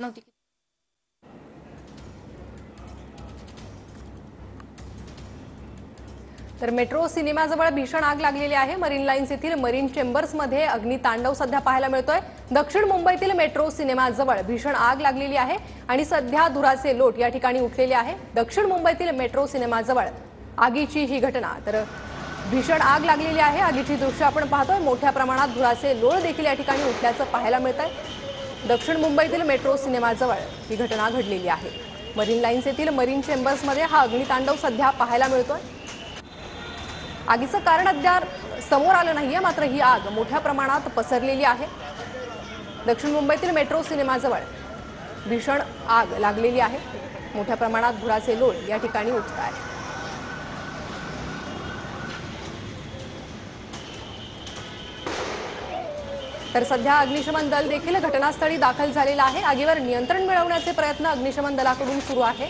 नव्हती। तर मेट्रो सिनेमाजवळ भीषण आग लागलेली आहे। मरीन लाईन्स येथील मरीन चेंबर्समध्ये अग्नितांडव सध्या पाहायला मिळतोय। दक्षिण मुंबईतील मेट्रो सिनेमाजवळ भीषण आग लागलेली आहे आणि सध्या धुराचे लोट या ठिकाणी उठलेले आहे। दक्षिण मुंबईतील मेट्रो सिनेमाजवळ आगीची ही घटना, तर भीषण आग लागलेली आहे। आगीची दृश्य आपण पाहतोय। मोठ्या प्रमाणात धुराचे लोळ देखील या ठिकाणी उठल्याचं पाहायला मिळतंय। दक्षिण मुंबईतील मेट्रो सिनेमाजवळ ही घटना घडलेली आहे। मरीन लाईन्स येथील मरीन चेंबर्समध्ये हा अग्नितांडव सध्या पाहायला मिळतोय। आगीचं कारण अद्याप समोर आलं नाहीये, मात्र ही आग मोठ्या प्रमाणात पसरलेली आहे। दक्षिण मुंबईतील मेट्रो सिनेमाजवळ भीषण आग लागलेली आहे। मोठ्या प्रमाणात धुराचे लोळ या ठिकाणी उठत आहेत। तर सध्या अग्निशमन दल देखील घटनास्थळी दाखल झालेला आहे। आगीवर नियंत्रण मिळवण्याचे प्रयत्न अग्निशमन दलाकडून सुरू आहे।